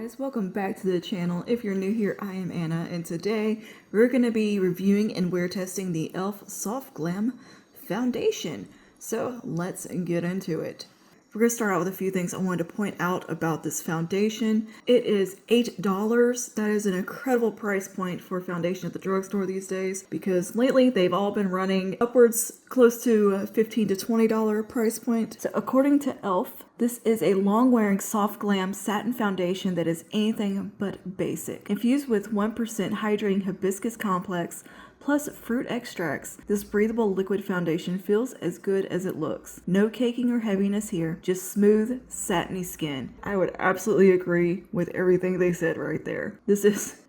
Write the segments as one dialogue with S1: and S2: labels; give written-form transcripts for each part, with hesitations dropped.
S1: guys, welcome back to the channel. If you're new here, I am Anna, and today we're going to be reviewing and wear testing the e.l.f. Soft Glam Foundation. So let's get into it. We're going to start out with a few things I wanted to point out about this foundation. It is $8. That is an incredible price point for a foundation at the drugstore these days, because lately they've all been running upwards close to a $15 to $20 price point. So according to e.l.f., this is a long-wearing soft glam satin foundation that is anything but basic. Infused with 1% hydrating hibiscus complex plus fruit extracts, this breathable liquid foundation feels as good as it looks. No caking or heaviness here, just smooth, satiny skin. I would absolutely agree with everything they said right there. This is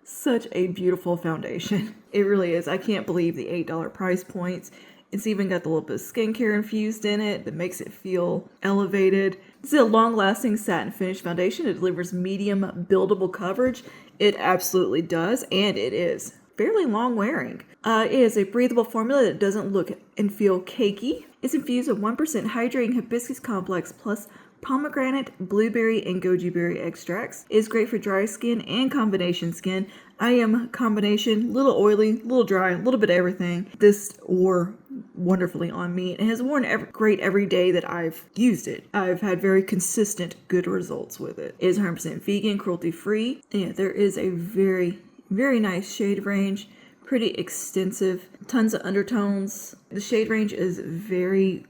S1: such a beautiful foundation. It really is. I can't believe the $8 price points. It's even got the little bit of skincare infused in it that makes it feel elevated. This is a long-lasting satin finish foundation. It delivers medium buildable coverage. It absolutely does, and it is fairly long wearing. It is a breathable formula that doesn't look and feel cakey. It's infused with 1% hydrating hibiscus complex plus pomegranate, blueberry, and goji berry extracts. It is great for dry skin and combination skin. I am combination, little oily, little dry, a little bit of everything. This wore wonderfully on me and has worn great every day that I've used it. I've had very consistent good results with it. It is 100% vegan, cruelty-free, and there is a very nice shade range, pretty extensive, tons of undertones. The shade range is very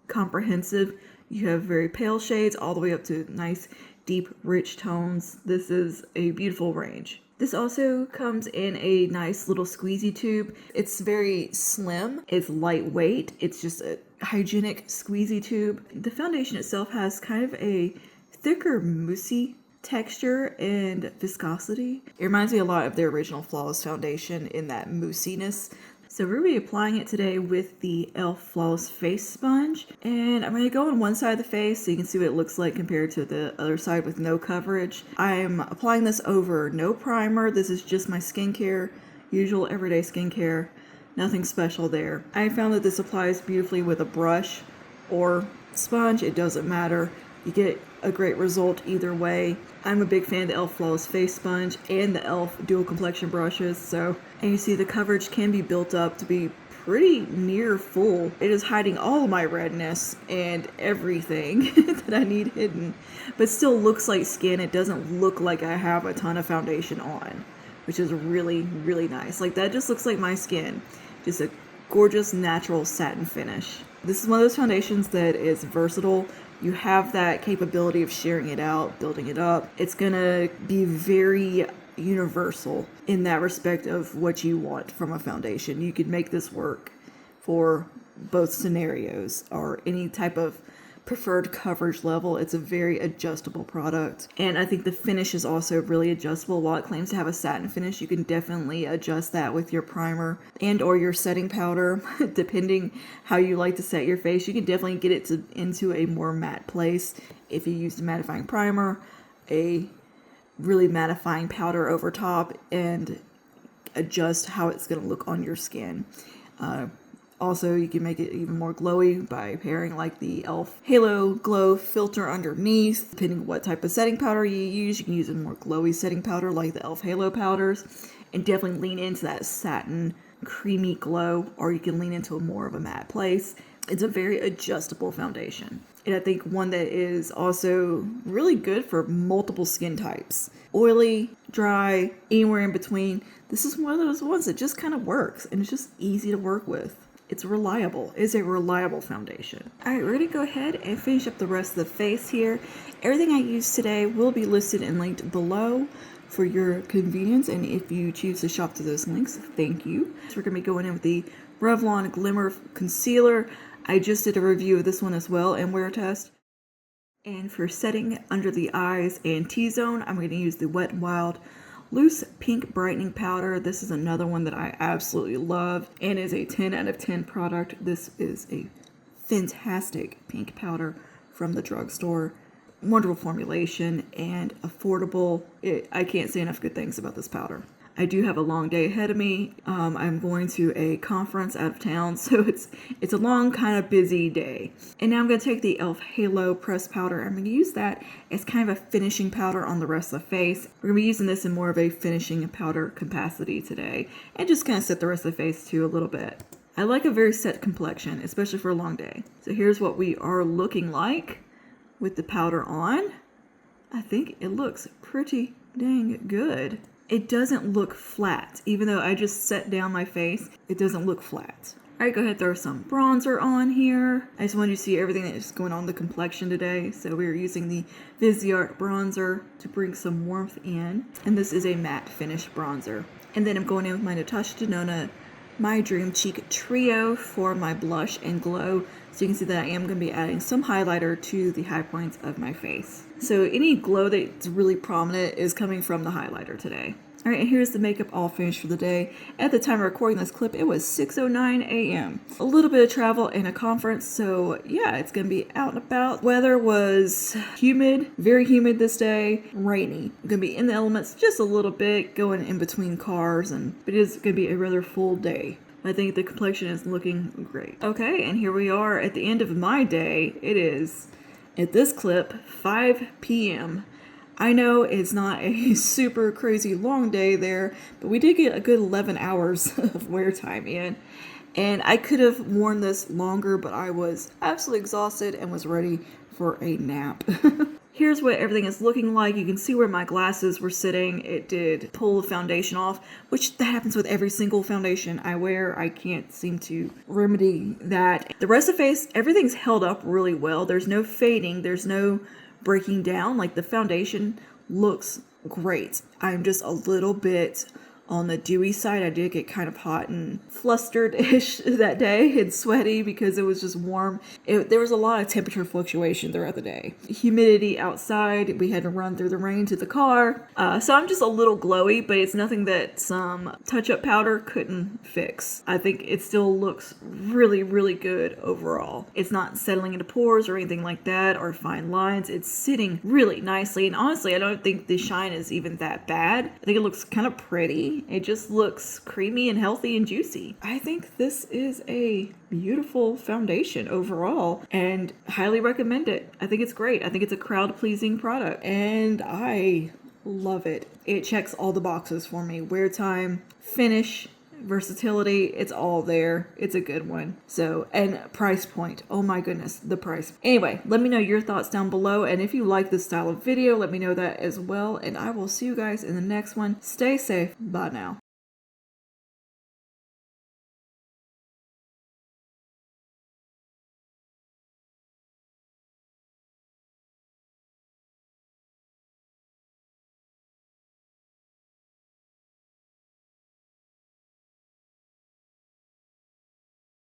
S1: comprehensive. You have very pale shades all the way up to nice, deep, rich tones. This is a beautiful range. This also comes in a nice little squeezy tube. It's very slim, it's lightweight, it's just a hygienic squeezy tube. The foundation itself has kind of a thicker, moussey texture and viscosity. It reminds me a lot of their original Flawless foundation in that moussiness. So we're going to be applying it today with the e.l.f. Flawless Face Sponge. And I'm going to go on one side of the face so you can see what it looks like compared to the other side with no coverage. I'm applying this over no primer. This is just my skincare, usual everyday skincare. Nothing special there. I found that this applies beautifully with a brush or sponge. It doesn't matter. You get a great result either way. I'm a big fan of the e.l.f. Flawless Face Sponge and the e.l.f. Dual Complexion brushes. And you see the coverage can be built up to be pretty near full. It is hiding all of my redness and everything that I need hidden, but still looks like skin. It doesn't look like I have a ton of foundation on, which is really nice. Like, that just looks like my skin. Just a gorgeous natural satin finish. This is one of those foundations that is versatile. You have that capability of sharing it out, building it up. It's gonna be very universal in that respect of what you want from a foundation. You could make this work for both scenarios or any type of preferred coverage level. It's a very adjustable product, and I think the finish is also really adjustable. While it claims to have a satin finish, you can definitely adjust that with your primer and or your setting powder. Depending how you like to set your face, you can definitely get it into a more matte place if you use a mattifying primer, a really mattifying powder over top, and adjust how it's going to look on your skin. Also, you can make it even more glowy by pairing like the e.l.f. Halo Glow filter underneath. Depending on what type of setting powder you use, you can use a more glowy setting powder like the e.l.f. Halo powders, and definitely lean into that satin creamy glow, or you can lean into more of a matte place. It's a very adjustable foundation, and I think one that is also really good for multiple skin types. Oily, dry, anywhere in between. This is one of those ones that just kind of works, and it's just easy to work with. It's reliable. It's a reliable foundation. All right, we're going to go ahead and finish up the rest of the face here. Everything I used today will be listed and linked below for your convenience, and if you choose to shop to those links, thank you. So we're going to be going in with the Revlon Glimmer Concealer. I just did a review of this one as well and wear test. And for setting under the eyes and T-zone, I'm going to use the Wet n Wild Loose Pink Brightening Powder. This is another one that I absolutely love and is a 10 out of 10 product. This is a fantastic pink powder from the drugstore. Wonderful formulation and affordable. I can't say enough good things about this powder. I do have a long day ahead of me. I'm going to a conference out of town, so it's a long, kind of busy day. And now I'm going to take the e.l.f. Halo Press Powder. I'm going to use that as kind of a finishing powder on the rest of the face. We're going to be using this in more of a finishing powder capacity today, and just kind of set the rest of the face too a little bit. I like a very set complexion, especially for a long day. So here's what we are looking like with the powder on. I think it looks pretty dang good. It doesn't look flat. Even though I just set down my face, it doesn't look flat. Alright, go ahead and throw some bronzer on here. I just wanted you to see everything that is going on in the complexion today. So we're using the Viseart bronzer to bring some warmth in. And this is a matte finish bronzer. And then I'm going in with my Natasha Denona My Dream Cheek Trio for my blush and glow. So you can see that I am going to be adding some highlighter to the high points of my face. So any glow that's really prominent is coming from the highlighter today. Alright, and here's the makeup all finished for the day. At the time of recording this clip, it was 6:09 a.m. A little bit of travel and a conference, so yeah, it's going to be out and about. Weather was humid, very humid this day, rainy. I'm going to be in the elements just a little bit, going in between cars, but it is going to be a rather full day. I think the complexion is looking great. Okay, and here we are at the end of my day. It is, at this clip, 5 p.m. I know it's not a super crazy long day there, but we did get a good 11 hours of wear time in. And I could have worn this longer, but I was absolutely exhausted and was ready for a nap. Here's what everything is looking like. You can see where my glasses were sitting. It did pull the foundation off, which that happens with every single foundation I wear. I can't seem to remedy that. The rest of the face, everything's held up really well. There's no fading. There's no breaking down. Like, the foundation looks great. I'm just a little bit on the dewy side. I did get kind of hot and flustered-ish that day and sweaty because it was just warm. There was a lot of temperature fluctuation throughout the day. Humidity outside. We had to run through the rain to the car. So I'm just a little glowy, but it's nothing that some touch-up powder couldn't fix. I think it still looks really, really good overall. It's not settling into pores or anything like that, or fine lines. It's sitting really nicely, and honestly, I don't think the shine is even that bad. I think it looks kind of pretty. It just looks creamy and healthy and juicy. I think this is a beautiful foundation overall and highly recommend it. I think it's great. I think it's a crowd-pleasing product and I love it. It checks all the boxes for me. Wear time, finish, versatility, it's all there. It's a good one. So, and price point. Oh my goodness, the price. Anyway, let me know your thoughts down below, and if you like this style of video, let me know that as well, and I will see you guys in the next one. Stay safe. Bye now.